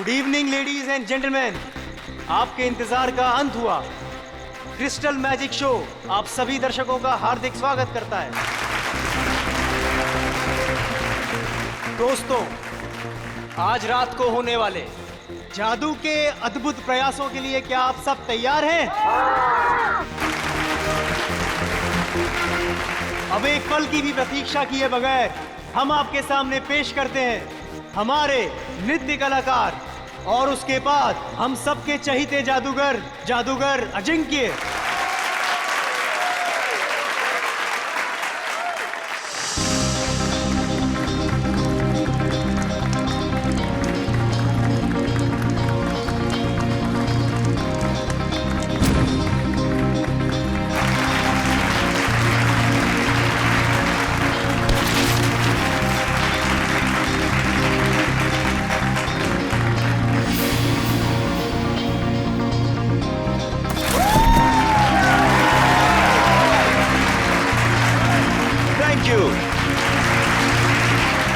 Good evening ladies and gentleman, आपके इंतजार का अंत हुआ। क्रिस्टल मैजिक शो आप सभी दर्शकों का हार्दिक स्वागत करता है। दोस्तों, आज रात को होने वाले जादू के अद्भुत प्रयासों के लिए क्या आप सब तैयार हैं? अब एक पल की भी प्रतीक्षा किए बगैर हम आपके सामने पेश करते हैं हमारे नृत्य कलाकार और उसके बाद हम सबके चहीते जादूगर अजिंक्य।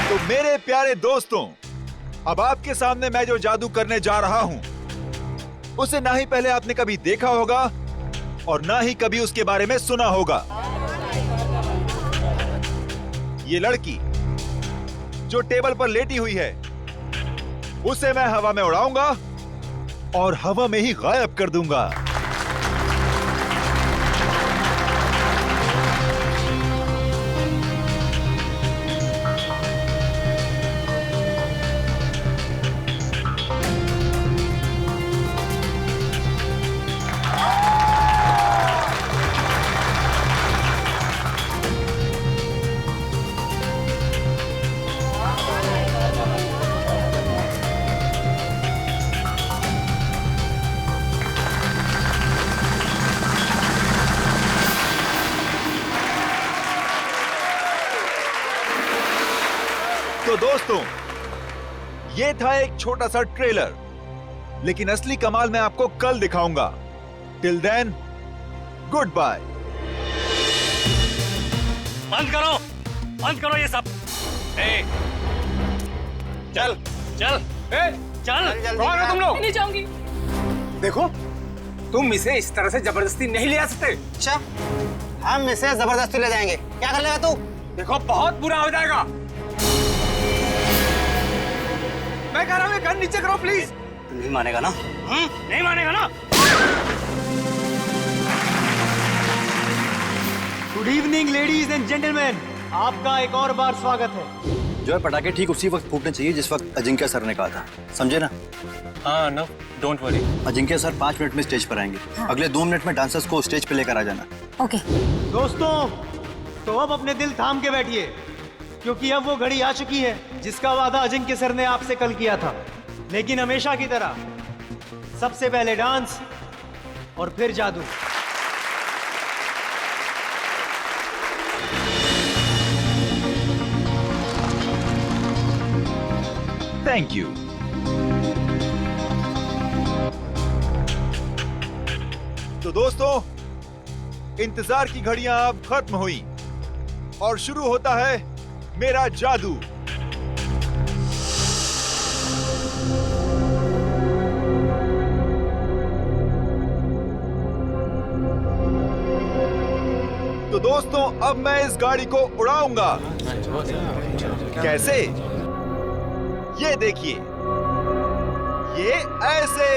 तो मेरे प्यारे दोस्तों, अब आपके सामने मैं जो जादू करने जा रहा हूं उसे ना ही पहले आपने कभी देखा होगा और ना ही कभी उसके बारे में सुना होगा। ये लड़की जो टेबल पर लेटी हुई है उसे मैं हवा में उड़ाऊंगा और हवा में ही गायब कर दूंगा। तो दोस्तों, ये था एक छोटा सा ट्रेलर, लेकिन असली कमाल मैं आपको कल दिखाऊंगा। Till then, good bye. बंद करो ये सब। चल चल चल, कौन हो तुम लोग? नहीं जाऊंगी। देखो, तुम इसे इस तरह से जबरदस्ती नहीं ले आ सकते। अच्छा, हम इसे जबरदस्ती ले जाएंगे। क्या कर लेगा तू? देखो, बहुत बुरा हो जाएगा। मैं कह रहा हूँ, गन नीचे करो प्लीज। नहीं मानेगा ना? नहीं मानेगा ना? Good evening ladies and gentleman, आपका एक और बार स्वागत है। जो है पटाखे ठीक उसी वक्त फूटने चाहिए जिस वक्त अजिंक्य सर ने कहा था, समझे ना? हाँ, no, don't worry. Ajinkya sir 5 minute में स्टेज पर आएंगे। अगले 2 मिनट में डांसर्स को स्टेज पे लेकर आ जाना। ओके। दोस्तों, तो अब अपने दिल थाम के बैठिए, क्योंकि अब वो घड़ी आ चुकी है जिसका वादा अजिंक्य सर ने आपसे कल किया था। लेकिन हमेशा की तरह सबसे पहले डांस और फिर जादू। Thank you. तो दोस्तों, इंतजार की घड़ियां अब खत्म हुई और शुरू होता है मेरा जादू। तो दोस्तों, अब मैं इस गाड़ी को उड़ाऊंगा। कैसे? ये देखिए, ये ऐसे।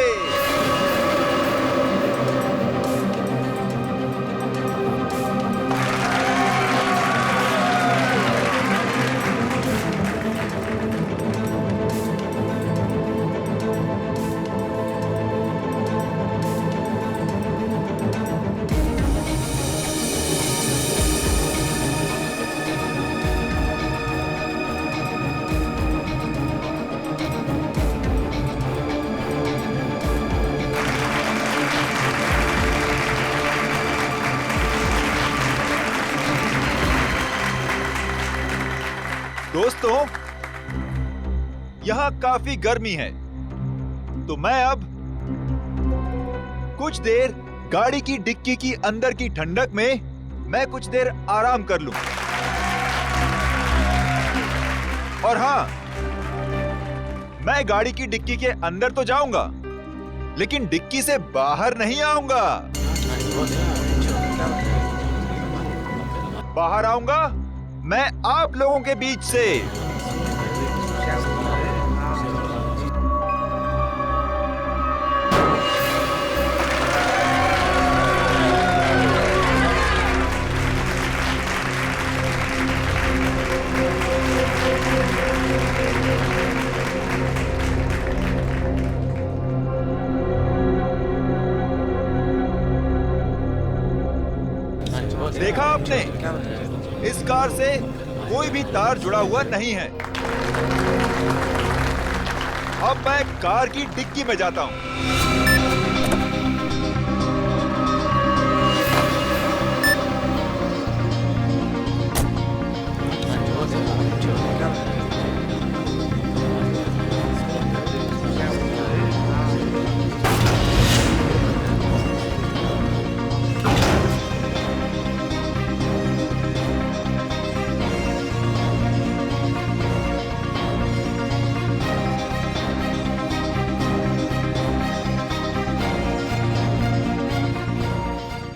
दोस्तों, यहां काफी गर्मी है, तो मैं अब कुछ देर गाड़ी की डिक्की की अंदर की ठंडक में मैं कुछ देर आराम कर लूं। और हां, मैं गाड़ी की डिक्की के अंदर तो जाऊंगा, लेकिन डिक्की से बाहर नहीं आऊंगा। बाहर आऊंगा मैं आप लोगों के बीच से। देखा आपने, इस कार से कोई भी तार जुड़ा हुआ नहीं है। अब मैं कार की डिक्की में जाता हूं।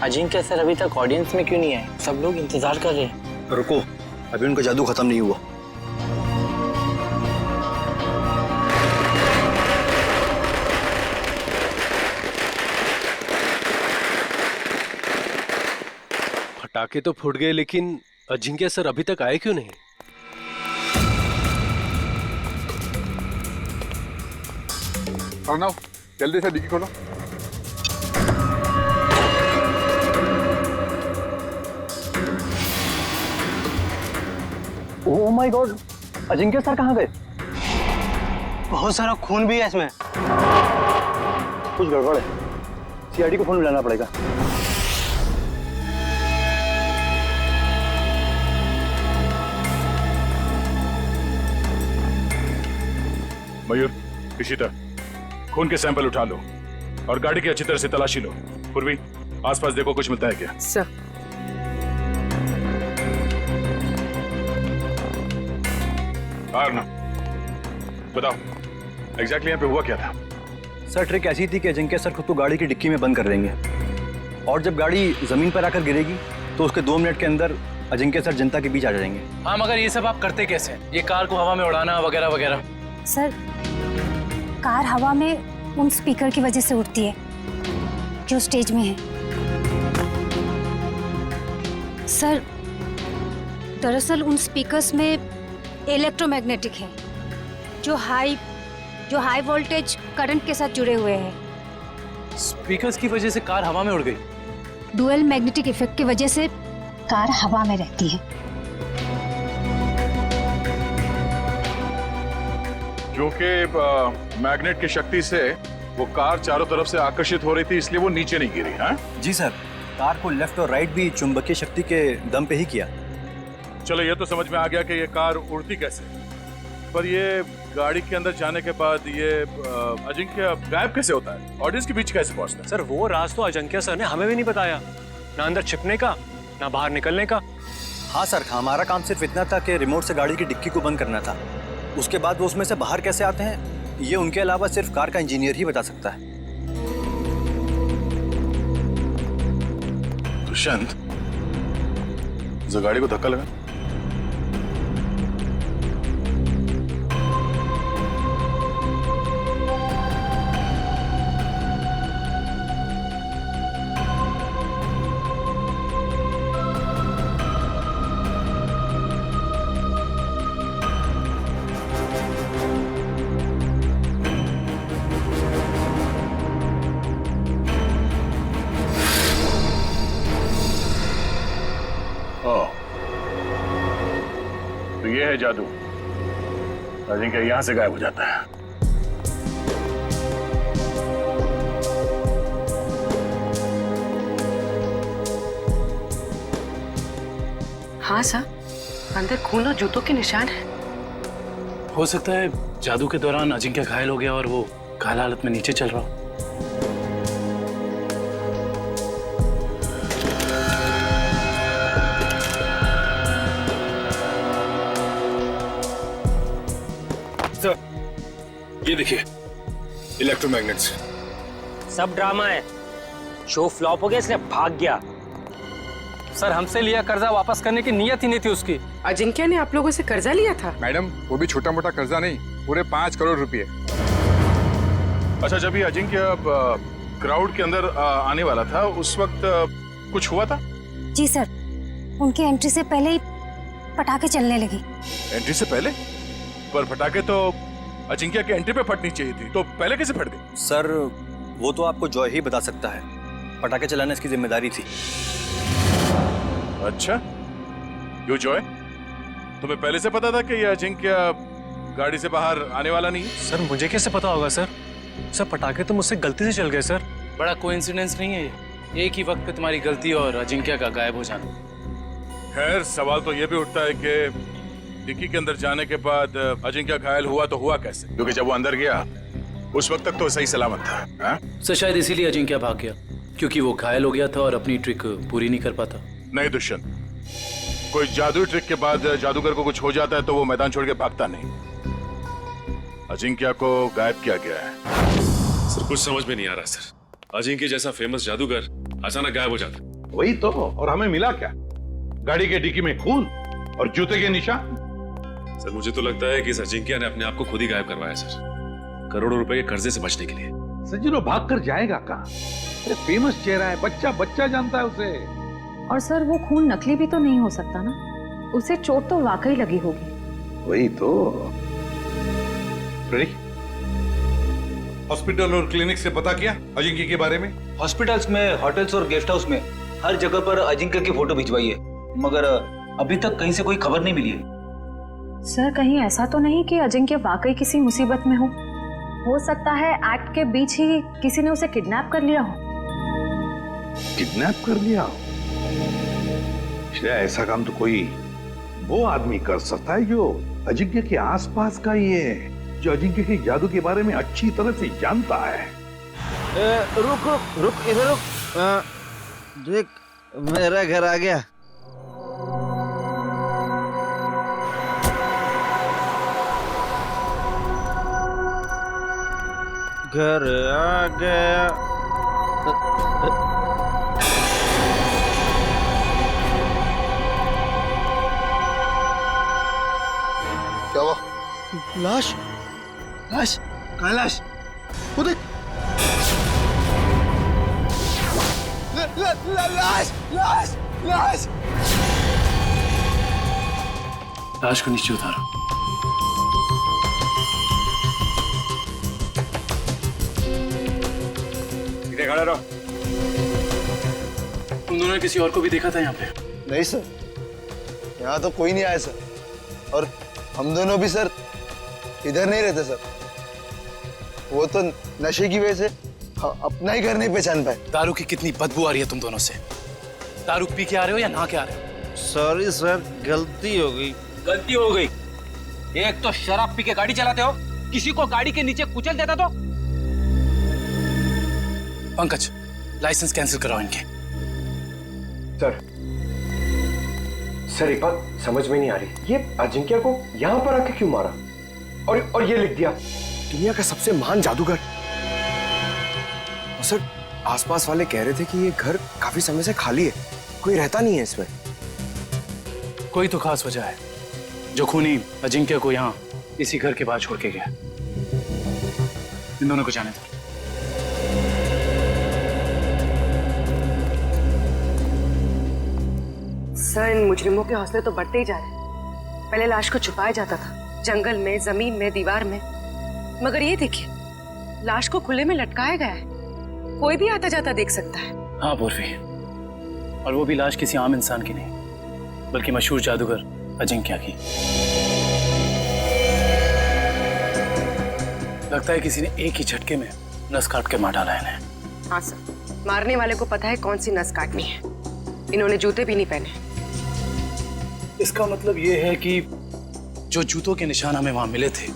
अजिंक्य सर अभी तक ऑडियंस में क्यों नहीं आए? सब लोग इंतजार कर रहे हैं। रुको, अभी उनका जादू खत्म नहीं हुआ। पटाखे तो फूट गए, लेकिन अजिंक्य सर अभी तक आए क्यों नहीं? अर्णव, जल्दी से डिक्की खोलो। Oh my God, Ajinkya sir कहाँ गए? बहुत सारा खून भी है इसमें। कुछ गड़बड़ है, सीआईडी को फोन मिलाना पड़ेगा। मयूर, इशिता, खून के सैंपल उठा लो और गाड़ी की अच्छी तरह से तलाशी लो। पूर्वी, आसपास देखो कुछ मिलता है क्या? सर। आरना, बताओ एग्जैक्टली यहाँ पे हुआ क्या था? सर, ट्रिक ऐसी थी कि अजिंक्य सर खुद को गाड़ी की डिक्की में बंद कर देंगे और जब गाड़ी जमीन पर आकर गिरेगी तो उसके 2 मिनट के अंदर अजिंक्य सर जनता के बीच आ जाएंगे। हाँ, मगर ये सब आप करते कैसे? ये कार को हवा में उड़ाना वगैरह वगैरह। सर, कार हवा में उन स्पीकर की वजह से उड़ती है जो स्टेज में है। सर, दरअसल उन स्पीकर्स में इलेक्ट्रोमैग्नेटिक है जो हाई वोल्टेज करंट के साथ जुड़े हुए हैं। स्पीकर्स की वजह से कार हवा में उड़ गई। डुअल मैग्नेटिक इफेक्ट की वजह से कार हवा में रहती है। क्योंकि मैग्नेट की शक्ति से वो कार चारों तरफ से आकर्षित हो रही थी, इसलिए वो नीचे नहीं गिरी। हाँ जी सर, कार को लेफ्ट और राइट भी चुंबकीय शक्ति के दम पे ही किया। चलो, ये तो समझ में आ गया कि ये कार उड़ती कैसे, पर ये गाड़ी के अंदर जाने के बाद ये अजिंक्य गायब कैसे होता है? ऑडियंस के बीच कैसे पहुंचता है? सर, वो राज तो अजिंक्य सर ने हमें भी नहीं बताया, ना अंदर छिपने का ना बाहर निकलने का। हाँ सर, हमारा काम सिर्फ इतना था कि रिमोट से गाड़ी की डिक्की को बंद करना था। उसके बाद वो उसमें से बाहर कैसे आते हैं, ये उनके अलावा सिर्फ कार का इंजीनियर ही बता सकता है। दुष्यंत, जो गाड़ी को धक्का लगा। तो ये है जादू। अजिंक्य यहां से गायब हो जाता है। हाँ सर, अंदर खून और जूतों के निशान है। हो सकता है जादू के दौरान अजिंक्य घायल हो गया और वो घायल हालत में नीचे चल रहा हो। ये देखिए इलेक्ट्रोमैग्नेट्स। सब ड्रामा है। शो फ्लॉप हो गया इसलिए भाग गया। सर हमसे लिया कर्जा वापस करने की नीयत ही नहीं थी उसकी। अजिंक्य ने आप लोगों से कर्जा लिया था? मैडम वो भी छोटा मोटा कर्जा नहीं, पूरे 5 करोड़ रुपए। अच्छा, जब ये अजिंक्य क्राउड के अंदर आने वाला था उस वक्त कुछ हुआ था? जी सर, उनकी एंट्री से पहले ही पटाखे चलने लगी। एंट्री से पहले? पर पटाखे तो अजिंक्य के एंट्री पे फटनी चाहिए थी, तो पहले कैसे फट गई? सर वो तो आपको जॉय ही बता सकता है, पटाखे चलाना इसकी जिम्मेदारी थी। अच्छा, यू जॉय, तुम्हें पहले से पता था कि ये अजिंक्य गाड़ी से बाहर आने वाला नहीं है? सर मुझे कैसे पता होगा सर? सर पटाखे तो मुझसे गलती से चल गए सर। बड़ा कोइंसिडेंस नहीं है ये, एक ही वक्त पे तुम्हारी गलती और अजिंक्य का गायब हो जाना। खैर, सवाल तो ये भी उठता है कि डिक्की के अंदर जाने के बाद अजिंक्य घायल हुआ तो हुआ कैसे? क्योंकि जब वो अंदर गया उस वक्त तक तो सही सलामत था। हाँ? सर शायद इसीलिए अजिंक्य भाग गया, क्योंकि वो घायल हो गया था और अपनी ट्रिक पूरी नहीं कर पाता। नहीं दुष्यंत, कोई जादुई ट्रिक के बाद जादूगर को कुछ हो जाता है तो वो मैदान छोड़ के भागता नहीं। अजिंक्य को गायब किया गया है। सर कुछ समझ में नहीं आ रहा सर, अजिंक्य जैसा फेमस जादूगर अचानक गायब हो जाता। वही तो, और हमें मिला क्या? गाड़ी के डिक्की में खून और जूते के निशान। सर मुझे तो लगता है कि इस अजिंक्य ने अपने आप को खुद ही गायब करवाया सर, करोड़ों रुपए के कर्जे से बचने के लिए। सज्जनो भाग कर जाएगा कहाँ? फेमस चेहरा है, बच्चा बच्चा जानता है उसे। और सर वो खून नकली भी तो नहीं हो सकता ना, उसे चोट तो वाकई लगी होगी। वही तो। हॉस्पिटल और क्लिनिक से पता किया अजिंक्य के बारे में? हॉस्पिटल्स में, होटल्स और गेस्ट हाउस में हर जगह पर अजिंक्य की फोटो भिजवाई है, मगर अभी तक कहीं से कोई खबर नहीं मिली है। सर कहीं ऐसा तो नहीं कि अजिंक्य वाकई किसी मुसीबत में हो सकता है एक्ट के बीच ही किसी ने उसे किडनैप कर लिया हो। किडनैप कर लिया हो? ऐसा काम तो कोई वो आदमी कर सकता है जो अजिंक्य के आसपास का ही है, जो अजिंक्य के जादू के बारे में अच्छी तरह से जानता है। रुक रुक रुक, इधर रुक। देख, मेरा घर आ गया। घर आ गया। क्या हुआ? लाश, लाश, कहाँ लाश? वो देख। लाश, लाश, लाश। लाश को नीचे उतारो। इधर खड़ा रहो। तुम दोनों ने किसी और को भी देखा था यहाँ पे? नहीं सर, यहाँ तो कोई नहीं आया सर, और हम दोनों भी सर इधर नहीं रहते सर। वो तो नशे की वजह से अपना ही घर नहीं पहचान पाए। दारू की कितनी बदबू आ रही है तुम दोनों से। दारू पी के आ रहे हो या नहा के आ रहे हो? सॉरी सर, गलती हो गई। गलती हो गई? एक तो शराब पी के गाड़ी चलाते हो, किसी को गाड़ी के नीचे कुचल देता तो। पंकज, लाइसेंस कैंसिल कराओ इनके। सर एक बात समझ में नहीं आ रही, ये अजिंक्य को यहाँ पर आके क्यों मारा? और ये लिख दिया दुनिया का सबसे महान जादूगर। और सर आसपास वाले कह रहे थे कि ये घर काफी समय से खाली है, कोई रहता नहीं है इसमें। कोई तो खास वजह है जो खूनी अजिंक्य को यहाँ इसी घर के बाहर छोड़ के गया। इन दोनों को जाने दो। सर इन मुजरिमों के हौसले तो बढ़ते ही जा रहे हैं। पहले लाश को छुपाया जाता था जंगल में, जमीन में, दीवार में, मगर ये देखिए लाश को खुले में लटकाया गया है, कोई भी आता जाता देख सकता है। हाँ पूर्वी, और वो भी लाश किसी आम इंसान की नहीं बल्कि मशहूर जादूगर अजिंक्य की। लगता है किसी ने एक ही झटके में नस काट के मार डाला है इन्हें। हाँ सर, मारने वाले को पता है कौन सी नस काटनी है। इन्होंने जूते भी नहीं पहने। इसका मतलब ये है कि जो जूतों के निशान हमें वहां मिले थे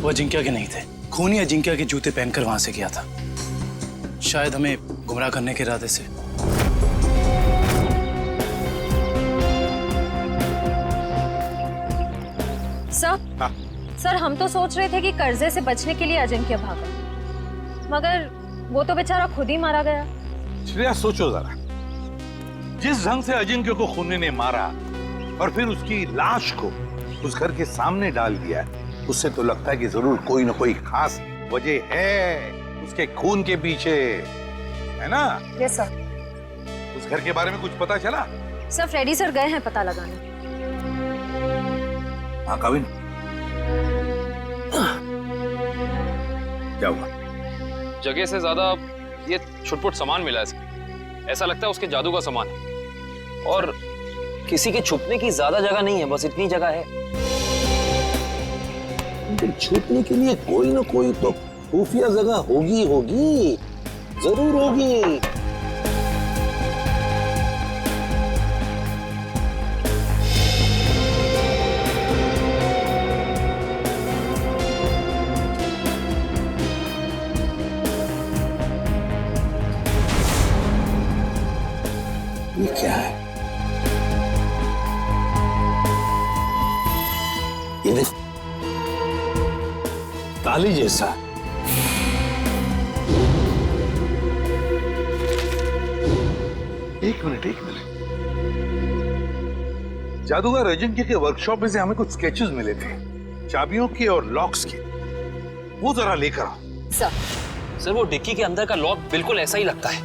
वो अजिंक्य के नहीं थे। खूनी अजिंक्य के जूते पहनकर वहां से गया था, शायद हमें गुमराह करने के इरादे से। सर सर हम तो सोच रहे थे कि कर्जे से बचने के लिए अजिंक्य भागा, मगर वो तो बेचारा खुद ही मारा गया। श्रेया सोचो जरा, जिस ढंग से अजिंक्य को खूनी ने मारा और फिर उसकी लाश को उस घर के सामने डाल दिया, उससे तो लगता है कि जरूर कोई ना कोई खास वजह है उसके खून के पीछे, है ना? Yes sir. उस घर के बारे में कुछ पता चला? सर फ्रेडी सर गए हैं पता लगाने। हाँ काविन, क्या हुआ? जगह से ज्यादा ये छुटपुट सामान मिला है, ऐसा लगता है उसके जादू का सामान है। और किसी के छुपने की ज्यादा जगह नहीं है, बस इतनी जगह है। छुपने के लिए कोई ना कोई तो खुफिया जगह होगी होगी, जरूर होगी। ये क्या है? ये देख, ताली जैसा। एक मिनट। जादूगर अजिंक्य के वर्कशॉप में से हमें कुछ स्केचेस मिले थे, चाबियों के और लॉक्स के। वो जरा लेकर आओ। सर वो डिक्की के अंदर का लॉक बिल्कुल ऐसा ही लगता है।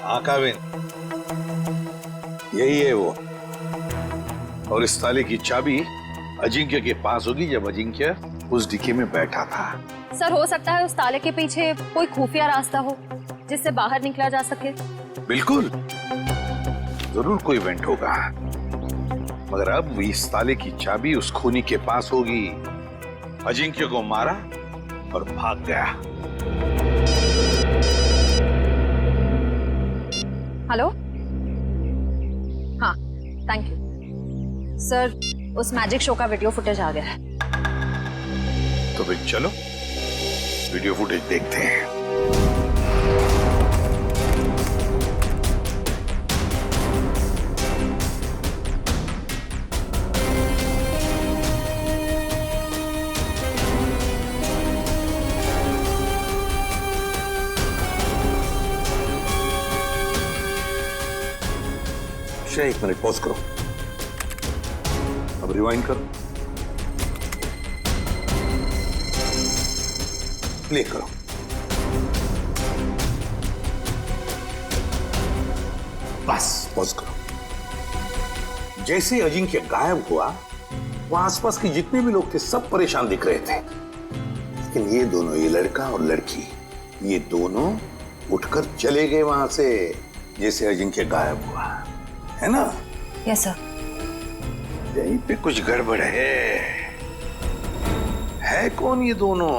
हाँ काविन, यही है वो। और इस ताले की चाबी अजिंक्य के पास होगी जब अजिंक्य उस डिक्की में बैठा था। सर हो सकता है उस ताले के पीछे कोई खुफिया रास्ता हो जिससे बाहर निकला जा सके। बिल्कुल, जरूर कोई इवेंट होगा, मगर अब इस ताले की चाबी उस खूनी के पास होगी। अजिंक्य को मारा और भाग गया। हेलो, हाँ थैंक यू सर, उस मैजिक शो का वीडियो फुटेज आ गया है। तो फिर चलो वीडियो फुटेज देखते हैं। एक मिनट पॉज करो, अब रिवाइंड करो, प्ले करो। बस पॉज करो। जैसे अजिंक्य गायब हुआ, वहां आसपास के जितने भी लोग थे सब परेशान दिख रहे थे, लेकिन ये दोनों, ये लड़का और लड़की, ये दोनों उठकर चले गए वहां से जैसे अजिंक्य गायब हुआ, है ना? Yes sir. यहीं पे कुछ गड़बड़ है कौन ये दोनों?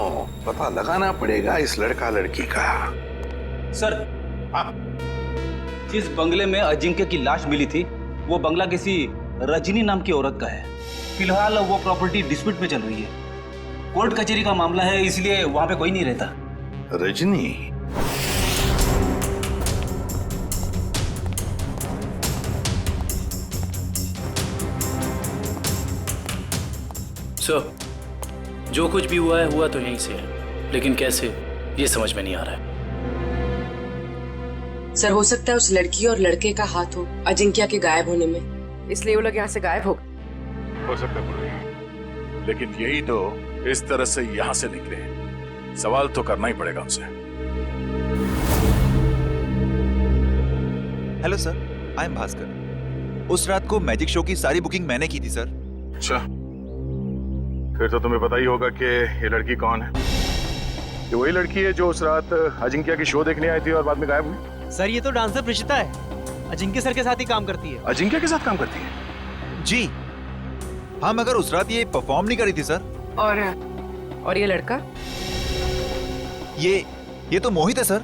पता लगाना पड़ेगा इस लड़का लड़की का। सर जिस बंगले में अजिंक्य की लाश मिली थी, वो बंगला किसी रजनी नाम की औरत का है। फिलहाल वो प्रॉपर्टी डिस्प्यूट में चल रही है, कोर्ट कचहरी का मामला है, इसलिए वहां पे कोई नहीं रहता। रजनी? सर जो कुछ भी हुआ है हुआ तो यहीं से है, लेकिन कैसे ये समझ में नहीं आ रहा है। सर हो सकता है उस लड़की और लड़के का हाथ हो अजिंक्य के गायब होने में, इसलिए वो लोग यहाँ से गायब हो गए। हो सकता है, लेकिन यही तो इस तरह से यहाँ से निकले, सवाल तो करना ही पड़ेगा उनसे। Hello sir, I am Bhaskar. उस रात को मैजिक शो की सारी बुकिंग मैंने की थी सर। अच्छा, फिर तो तुम्हें पता ही होगा कि ये लड़की कौन है। ये वही लड़की है जो उस रात अजिंक्य की शो देखने आई थी और बाद में गायब हुई। सर ये तो डांसर प्रिशिता है, अजिंक्य सर के साथ ही काम करती है। अजिंक्य के साथ काम करती है? जी हाँ, मगर उस रात ये परफॉर्म नहीं करी थी सर। और ये लड़का? ये तो मोहित है सर।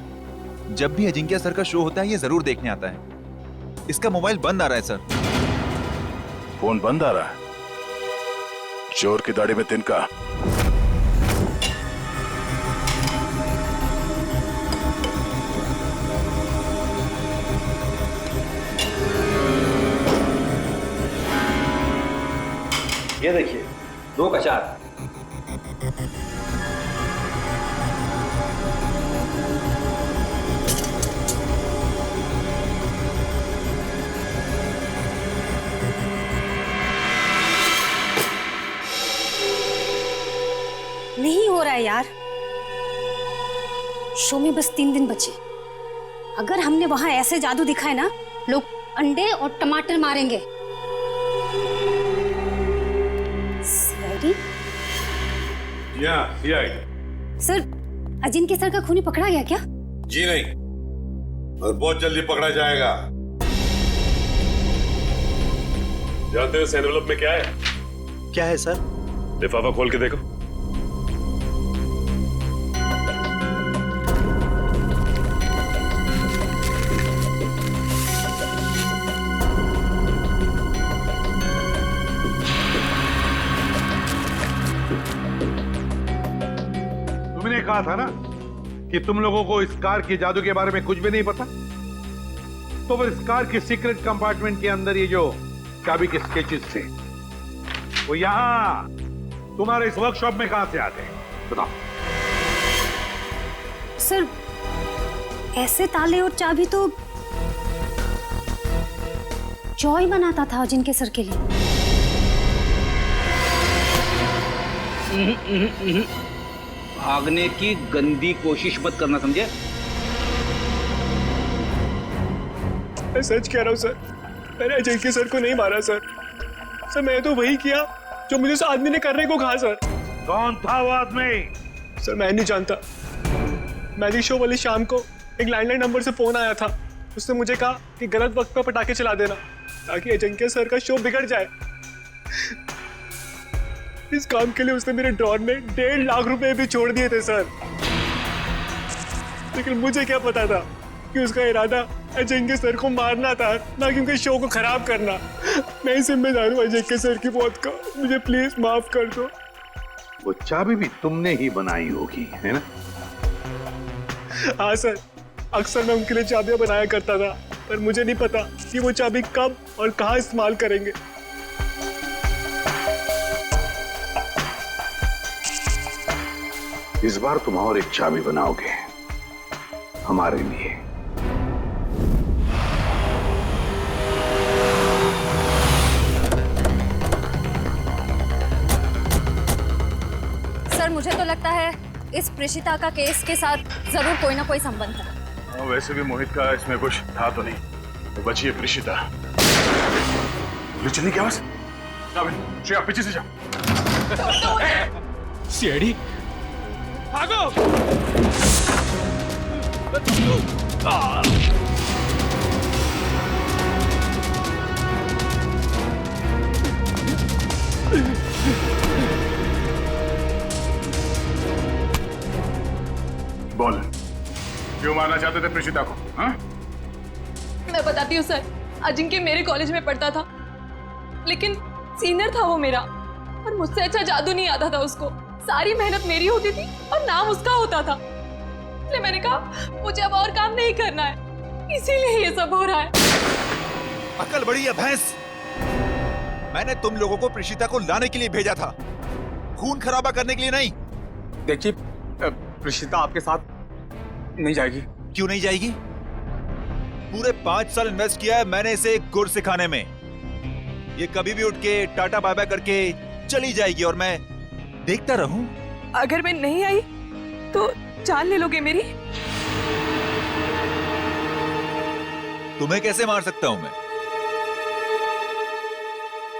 जब भी अजिंक्य सर का शो होता है ये जरूर देखने आता है। इसका मोबाइल बंद आ रहा है सर। फोन बंद आ रहा है? चोर की दाढ़ी में तिनका। ये देखिए, 2 का 4। नहीं हो रहा है यार। शो में बस 3 दिन बचे। अगर हमने वहां ऐसे जादू दिखाए ना, लोग अंडे और टमाटर मारेंगे। CID? CID. Sir, Ajinkya sir का खूनी पकड़ा गया क्या? जी नहीं, और बहुत जल्दी पकड़ा जाएगा। जानते हो इस एनवेलप में क्या है? क्या है सर? लिफाफा खोल के देखो। तुमने कहा था ना कि तुम लोगों को इस कार के जादू के बारे में कुछ भी नहीं पता। तो फिर इस कार के सीक्रेट कंपार्टमेंट के अंदर ये जो चाबी के स्केचेस थे, वो यहां तुम्हारे इस वर्कशॉप में कहां से आते हैं? बताओ। सर, ऐसे ताले और चाबी तो जॉय बनाता था अजिंक्य सर के लिए। भागने की गंदी कोशिश मत करना, समझे? मैं सच कह रहा हूँ सर, मैंने अजिंक्य सर को नहीं मारा सर। सर, मैं तो वही किया जो मुझे उस आदमी ने करने को कहा सर। कौन था वो आदमी? सर, मैं नहीं जानता। मैजिक शो वाली शाम को एक लैंडलाइन नंबर से फोन आया था। उसने मुझे कहा कि गलत वक्त पर पटाखे चला देना ताकि अजिंक्य सर का शो बिगड़ जाए। इस काम के लिए उसने मेरे ड्रॉर में 1.5 लाख रुपए भी छोड़ दिए थे सर। लेकिन मुझे क्या पता था कि उसका इरादा अजिंक्य सर को मारना था, ना कि उनके शो को खराब करना। मैं ही जिम्मेदार हूँ अजिंक्य सर की मौत का। मुझे प्लीज माफ कर दो। वो चाबी भी तुमने ही बनाई होगी, है ना? हाँ सर, अक्सर मैं उनके लिए चाबियां बनाया करता था, पर मुझे नहीं पता कि वो चाबी कब और कहाँ इस्तेमाल करेंगे। इस बार तुम और एक चाबी बनाओगे हमारे लिए। सर, मुझे तो लगता है इस प्रेषिता का केस के साथ जरूर कोई ना कोई संबंध था। वैसे भी मोहित का इसमें कुछ था तो नहीं, तो बची है प्रेषिता। ये चलने की आवाज। श्रेया, पीछे से जाओ। सीआईडी, भागो! बोल, क्यों मारना चाहते थे प्रेषिता को? हाँ? मैं बताती हूँ सर, अजिंक्य मेरे कॉलेज में पढ़ता था, लेकिन सीनियर था वो मेरा, और मुझसे अच्छा जादू नहीं आता था उसको। सारी मेहनत मेरी होती थी और नाम उसका होता था। इसलिए मैंने कहा मुझे अब और काम नहीं करना है, इसीलिए ये सब हो रहा है। अकल बड़ी है भैंस। मैंने तुम लोगों को प्रेषिता को लाने के लिए भेजा था, खून खराबा करने के लिए नहीं। देखिए, प्रेषिता आपके साथ नहीं जाएगी। क्यों नहीं जाएगी? पूरे 5 साल इन्वेस्ट किया है मैंने इसे गुर सिखाने में। ये कभी भी उठ के टाटा बाय बाय करके चली जाएगी और मैं देखता रहूं। अगर मैं नहीं आई तो जान ले लोगे मेरी? तुम्हें कैसे मार सकता हूं मैं?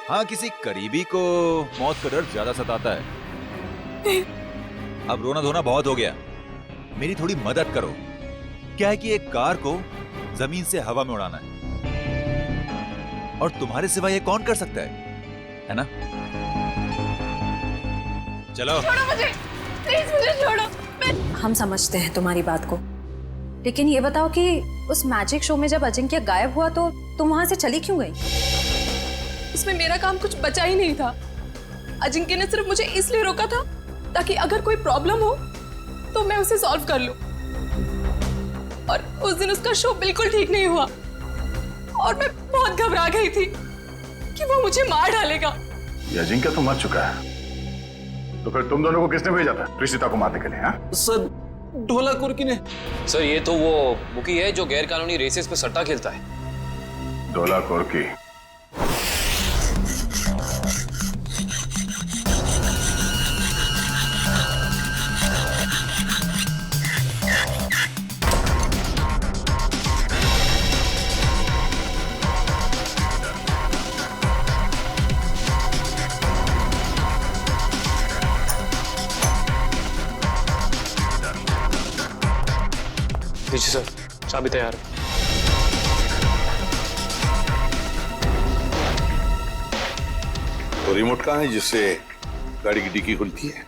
हाँ, किसी करीबी को मौत का डर ज्यादा सताता है। अब रोना धोना बहुत हो गया, मेरी थोड़ी मदद करो। क्या है कि एक कार को जमीन से हवा में उड़ाना है, और तुम्हारे सिवा ये कौन कर सकता है ना? चलो छोड़ो मुझे, प्लीज मुझे छोड़ो। हम समझते हैं तुम्हारी बात को, लेकिन ये बताओ कि उस मैजिक शो में जब अजिंक्य गायब हुआ तो तुम वहां से चली क्यों गई? उसमें मेरा काम कुछ बचा ही नहीं था। अजिंक्य ने सिर्फ मुझे इसलिए रोका था ताकि अगर कोई प्रॉब्लम हो तो मैं उसे सॉल्व कर लूं। और उस दिन उसका शो बिल्कुल ठीक नहीं हुआ और मैं बहुत घबरा गई थी कि वो मुझे मार डालेगा। ये अजिंक्य तो मर चुका है, तो फिर तुम दोनों को किसने भेजा था प्रीशिता को मारने के लिए? हाँ सर, ढोला कुर्की ने। सर ये तो वो बुकी है जो गैर कानूनी रेसेस पे सट्टा खेलता है। ढोला कुर्की। जी सर, चाबी तैयार है। तो रिमोट कहाँ है जिससे गाड़ी की डिक्की खुलती है?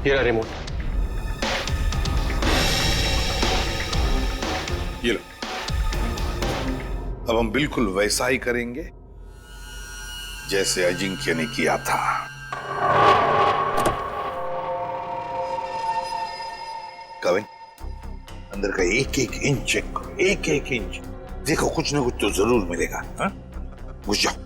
ये रहा रिमोट। ये लो। अब हम बिल्कुल वैसा ही करेंगे जैसे अजिंक्य ने किया था। कविन, अंदर का एक एक इंच चेक करो, एक एक इंच। देखो कुछ ना कुछ तो जरूर मिलेगा। हाँ? घुस जाओ।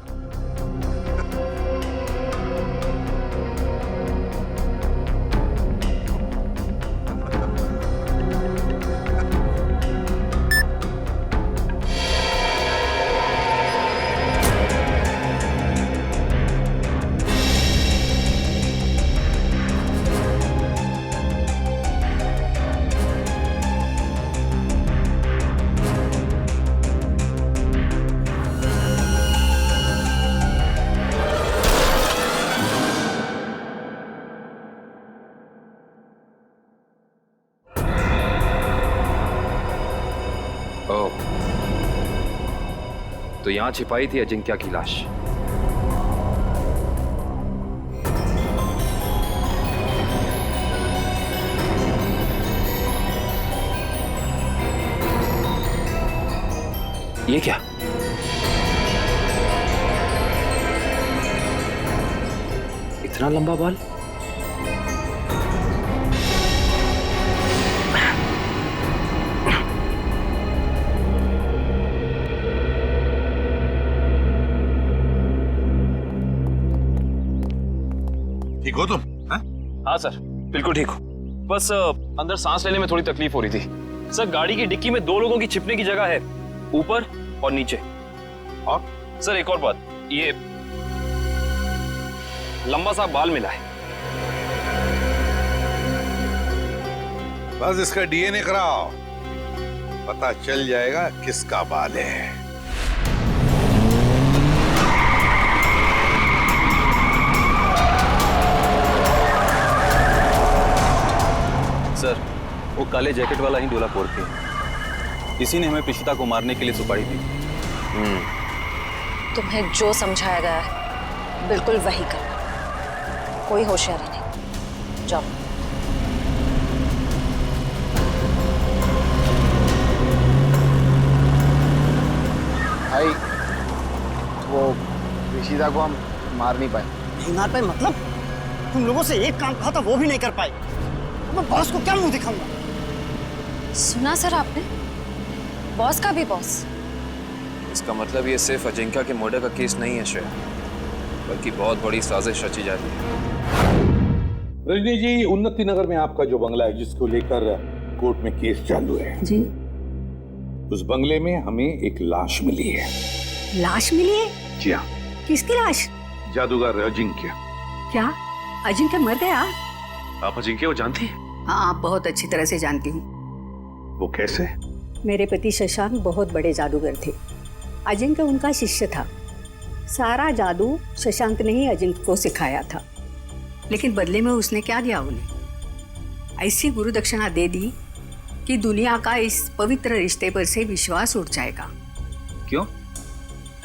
तो यहां छिपाई थी अजिंक्य की लाश। ये क्या? इतना लंबा बाल? ठीक हो तुम? हाँ सर, बिल्कुल ठीक हो। बस अंदर सांस लेने में थोड़ी तकलीफ हो रही थी। सर गाड़ी की डिक्की में 2 लोगों की छिपने की जगह है, ऊपर और नीचे। और सर एक और बात, ये लंबा सा बाल मिला है। बस इसका डीएनए कराओ, पता चल जाएगा किसका बाल है। सर, वो काले जैकेट वाला ही ढोला कुर्की है। इसी ने हमें प्रीशिता को मारने के लिए सुपारी दी। तुम्हें जो समझाया गया है बिल्कुल वही करना, कोई होशियारी नहीं। जाओ। भाई, वो प्रीशिता को हम मार नहीं पाए। नहीं मार पाए मतलब? तुम लोगों से एक काम कहा था वो भी नहीं कर पाए। मैं बॉस को क्या मुंह दिखाऊंगा? सुना सर आपने? बॉस का भी बॉस। इसका मतलब ये सिर्फ अजिंक्य के मर्डर का केस नहीं है श्रेया, बल्कि बहुत बड़ी साजिश रची जा रही है। रजनी जी, उन्नति नगर में आपका जो बंगला है जिसको लेकर कोर्ट में केस चालू है जी, उस बंगले में हमें एक लाश मिली है। लाश मिली है? जी हाँ। किसकी लाश? जादूगर अजिंक्य। क्या अजिंक्य मर गया? आप अजिंक्य को जानती हैं? हाँ, बहुत अच्छी तरह से जानती हूँ। वो कैसे? मेरे पति शशांक बहुत बड़े जादूगर थे। अजिंक्य उनका शिष्य था। सारा जादू शशांक ने ही अजिंक्य को सिखाया था, लेकिन बदले में उसने क्या दिया उन्हें? ऐसी गुरु दक्षिणा दे दी कि दुनिया का इस पवित्र रिश्ते पर से विश्वास उठ जाएगा। क्यों?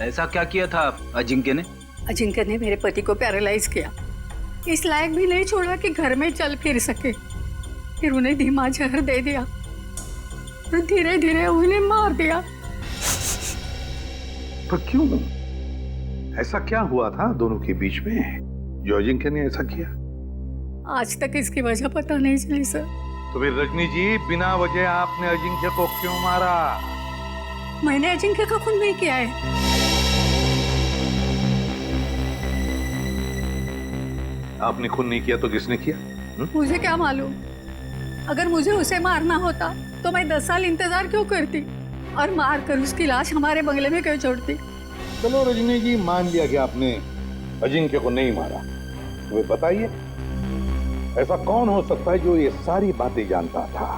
ऐसा क्या किया था अजिंक्य ने? अजिंक्य ने मेरे पति को पैरालाइज किया, इस लायक भी नहीं छोड़ा कि घर में चल फिर सके। फिर उन्हें धीमा जहर दे दिया और धीरे धीरे उन्हें मार दिया। पर क्यों? ऐसा क्या हुआ था दोनों के बीच में जो अजिंक्य ने ऐसा किया? आज तक इसकी वजह पता नहीं चली सर। तो फिर रजनी जी, बिना वजह आपने अजिंक्य को क्यों मारा? मैंने अजिंक्य का खून नहीं किया है। आपने खून नहीं किया तो किसने किया? मुझे क्या मालूम? अगर मुझे उसे मारना होता तो मैं 10 साल इंतजार क्यों करती और मार कर उसकी लाश हमारे बंगले में क्यों छोड़ती? चलो रजनी जी, मान लिया कि आपने अजिंक्य को नहीं मारा। तुम्हें बताइए, ऐसा कौन हो सकता है जो ये सारी बातें जानता था?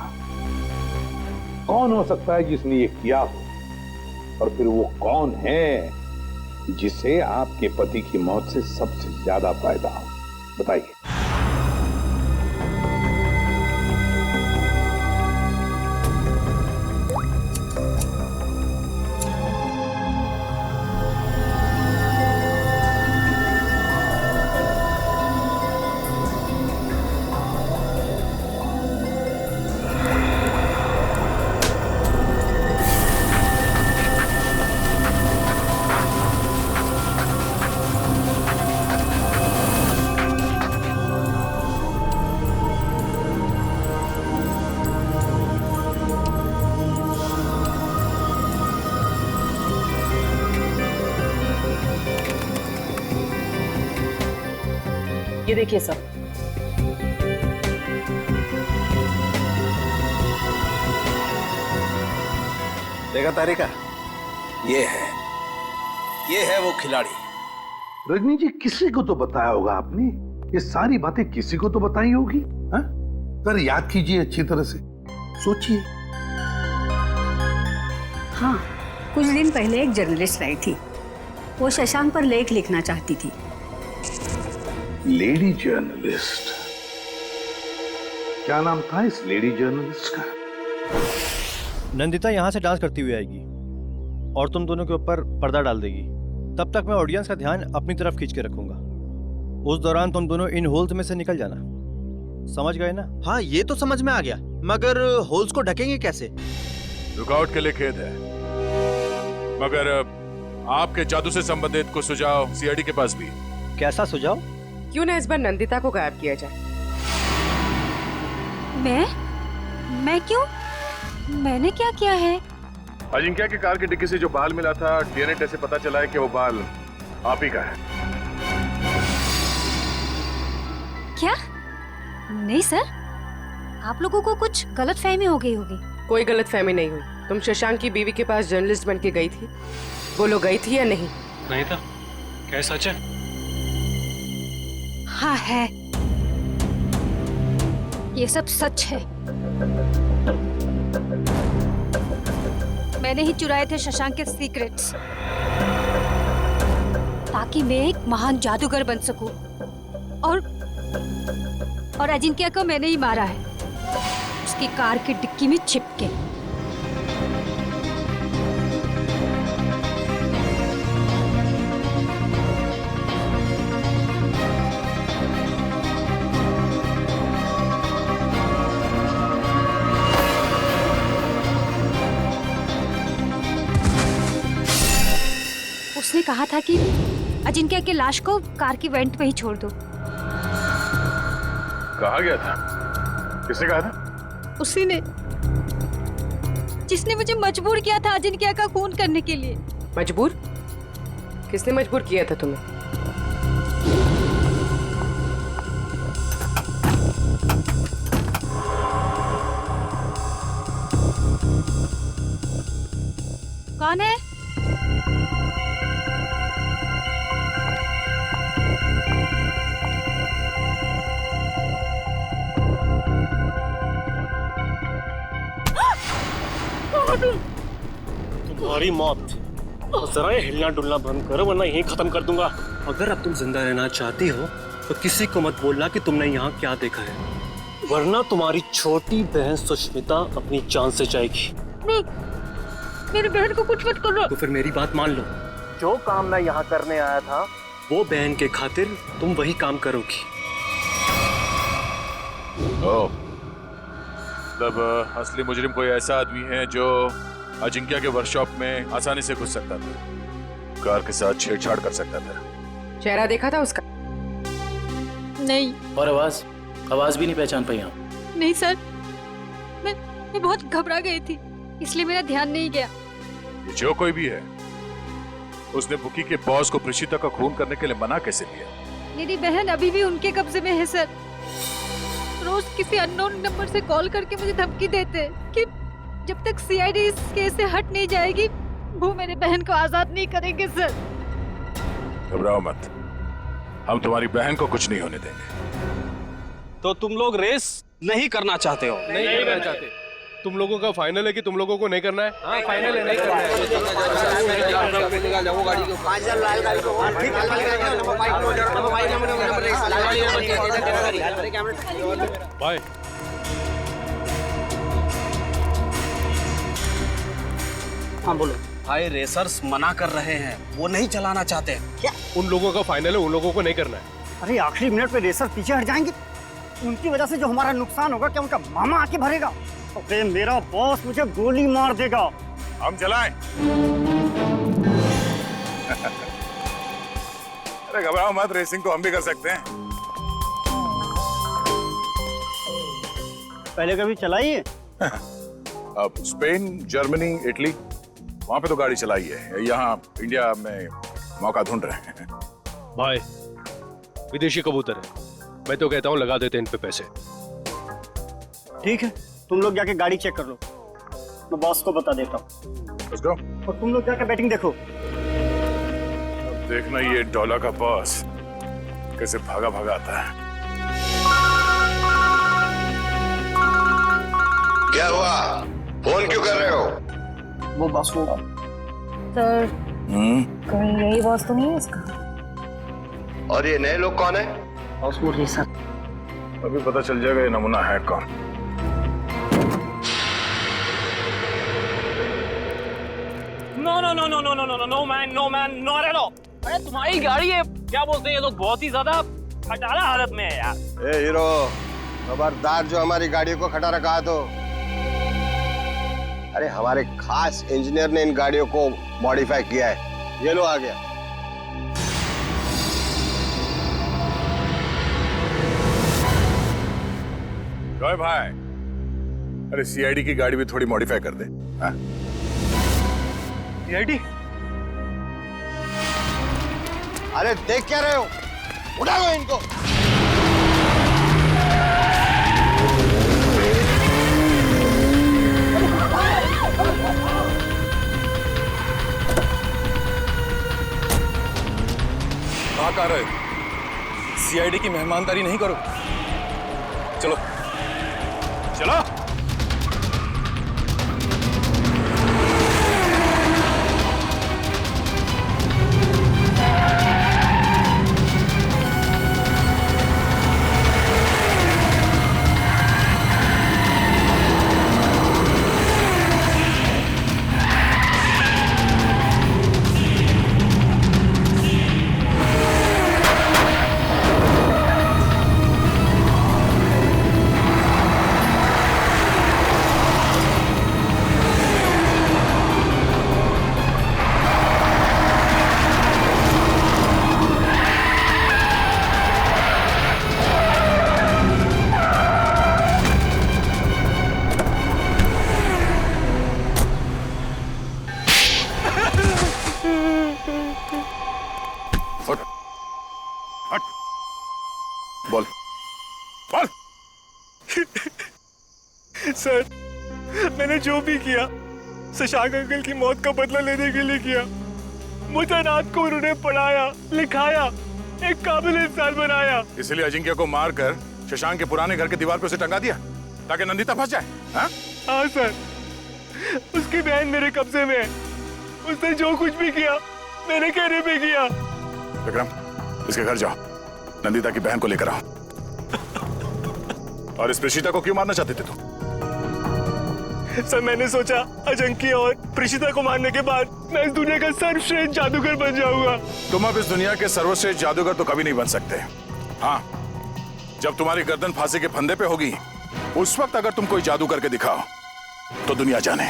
कौन हो सकता है जिसने ये किया हो? और फिर वो कौन है जिसे आपके पति की मौत से सबसे ज्यादा फायदा हो? बताइए। ये देखिए सर, देखा तारिका, ये है वो खिलाड़ी। रजनी जी, किसी को तो बताया होगा आपने, ये सारी बातें किसी को तो बताई होगी। हाँ? सर याद कीजिए अच्छी तरह से, सोचिए। हाँ, कुछ दिन पहले एक जर्नलिस्ट आई थी। वो शशांक पर लेख लिखना चाहती थी। Lady journalist? क्या नाम था इस लेडी जर्नलिस्ट का? नंदिता यहाँ से डांस करती हुई आएगी और तुम दोनों के ऊपर पर्दा डाल देगी। तब तक मैं ऑडियंस का ध्यान अपनी तरफ खींच के रखूंगा। उस दौरान तुम दोनों इन होल्स में से निकल जाना। समझ गए ना? हाँ, ये तो समझ में आ गया, मगर होल्स को ढकेंगे कैसे? रुकावट के लिए खेद है, मगर आपके जादू से संबंधित कुछ सुझाव सीआईडी के पास भी। कैसा सुझाव? क्यों ना इस बार नंदिता को गायब किया जाए? मैं क्यों? मैंने क्या किया है? अजिंक्य की कार की डिक्की से जो बाल मिला था, डीएनए टेस्ट से पता चला है कि वो बाल आप ही का है। क्या? नहीं सर, आप लोगों को कुछ गलतफहमी हो गई होगी। कोई गलतफहमी नहीं हुई। तुम शशांक की बीवी के पास जर्नलिस्ट बन के गई थी, बोलो गई थी या नहीं? नहीं था। क्या सच है? हाँ है, ये सब सच है। मैंने ही चुराए थे शशांक के सीक्रेट्स, ताकि मैं एक महान जादूगर बन सकूं। और अजिंक्य को मैंने ही मारा है, उसकी कार की डिक्की में छिप के। उसने कहा था कि अजिंक्य की लाश को कार की वेंट पे ही छोड़ दो। कहा गया था? किसने कहा था? उसी ने, जिसने मुझे मजबूर किया था अजिंक्य का खून करने के लिए। मजबूर? किसने मजबूर किया था तुम्हें? कौन है? तुम्हारी मौत। और जरा ये हिलना डुलना बंद करो, वरना यहीं खत्म कर दूंगा। अगर अब तुम जिंदा रहना चाहती हो तो किसी को मत बोलना कि तुमने यहाँ क्या देखा है, वरना तुम्हारी छोटी बहन सुष्मिता अपनी जान से जाएगी। नहीं, मेरी बहन को कुछ मत करो। तो फिर मेरी बात मान लो। जो काम मैं यहाँ करने आया था, वो बहन के खातिर तुम वही काम करोगी। मतलब असली मुजरिम कोई ऐसा आदमी है जो अजिंक्य के वर्कशॉप में आसानी से घुस सकता था, कार के साथ छेड़छाड़ कर सकता था। चेहरा देखा था उसका? नहीं। और आवाज भी नहीं पहचान पाई आप? नहीं सर, मैं बहुत घबरा गई थी, इसलिए मेरा ध्यान नहीं गया। जो कोई भी है, उसने बुकी के बॉस को प्रीशिता का खून करने के लिए मना कैसे किया? मेरी बहन अभी भी उनके कब्जे में है सर। रोज किसी अननोन नंबर से कॉल करके मुझे धमकी देते हैं कि जब तक सीआईडी इस केस से हट नहीं जाएगी वो मेरे बहन को आजाद नहीं करेंगे सर। घबराओ मत, हम तुम्हारी बहन को कुछ नहीं होने देंगे। तो तुम लोग रेस नहीं करना चाहते हो? नहीं करना चाहते। तुम लोगों का फाइनल है कि तुम लोगों को नहीं करना है? हाँ, फाइनल है, नहीं करना है। बाय। हाँ बोलो भाई, रेसर्स मना कर रहे हैं, वो नहीं चलाना चाहते। क्या? उन लोगों का फाइनल है, उन लोगों को नहीं करना है। अरे आखिरी मिनट पे रेसर पीछे हट जाएंगे, उनकी वजह से जो हमारा नुकसान होगा क्या उनका मामा आके भरेगा? अरे मेरा बॉस मुझे गोली मार देगा। हम चलाएं। अरे घबराओ मत, रेसिंग तो हम भी कर सकते हैं। पहले कभी चलाई है? अब स्पेन, जर्मनी, इटली, वहां पे तो गाड़ी चलाई है। यहाँ इंडिया में मौका ढूंढ रहे हैं। भाई विदेशी कबूतर है, मैं तो कहता हूँ लगा देते इन पे पैसे। ठीक है, तुम लोग जाके गाड़ी चेक कर लो, मैं बॉस को बता देता हूँ। Let's go। और तुम लोग जाके बैटिंग देखो। अब देखना ये डॉलर का बॉस कैसे भागा भागा आता है। क्या हुआ? फोन क्यों कर रहे हो? वो बॉस को। सर कहीं यही बॉस तो नहीं है इसका? और ये नए लोग कौन है? बॉस वो रेसर। अभी पता चल जाएगा ये नमूना है कौन। No no no no no no no no man, no man, not at all. अरे तुम्हारी गाड़ी है, क्या बोलते हैं ये लोग, बहुत ही ज्यादा खटारा हालत में है यार। ए हीरो, खबरदार जो हमारी गाड़ियों को खटारा कहा तो। अरे हमारे खास इंजीनियर ने इन गाड़ियों को मॉडिफाई किया है। ये लो आ गया। जॉय भाई, अरे सीआईडी की गाड़ी भी थोड़ी मॉडिफाई कर दे। सीआईडी? अरे देख क्या रहे हो? उठाओ इनको। भाग आ रहे, सीआईडी की मेहमानदारी नहीं करो। चलो चलो। बोल बोल। सर मैंने जो भी किया शशांक अंकल की मौत का बदला लेने के लिए किया। मुझे रात को उन्होंने पढ़ाया, लिखाया, एक काबिल इंसान बनाया। इसलिए अजिंक्य को मारकर शशांक के पुराने घर के दीवार पे उसे टंगा दिया ताकि नंदिता फंस जाए। हाँ सर, उसकी बहन मेरे कब्जे में है। उसने जो कुछ भी किया मेरे कहने पे किया। विक्रम, इसके घर जाओ, नंदिता की बहन को लेकर आओ। और इस प्रीशिता को क्यों मारना चाहते थे तुम? सर मैंने सोचा अजिंक्य और प्रीशिता को मारने के बाद मैं इस दुनिया का सर्वश्रेष्ठ जादूगर बन जाऊंगा। तुम अब इस दुनिया के सर्वश्रेष्ठ जादूगर तो कभी नहीं बन सकते। हाँ, जब तुम्हारी गर्दन फांसी के फंदे पे होगी उस वक्त अगर तुम कोई जादू करके दिखाओ तो दुनिया जाने।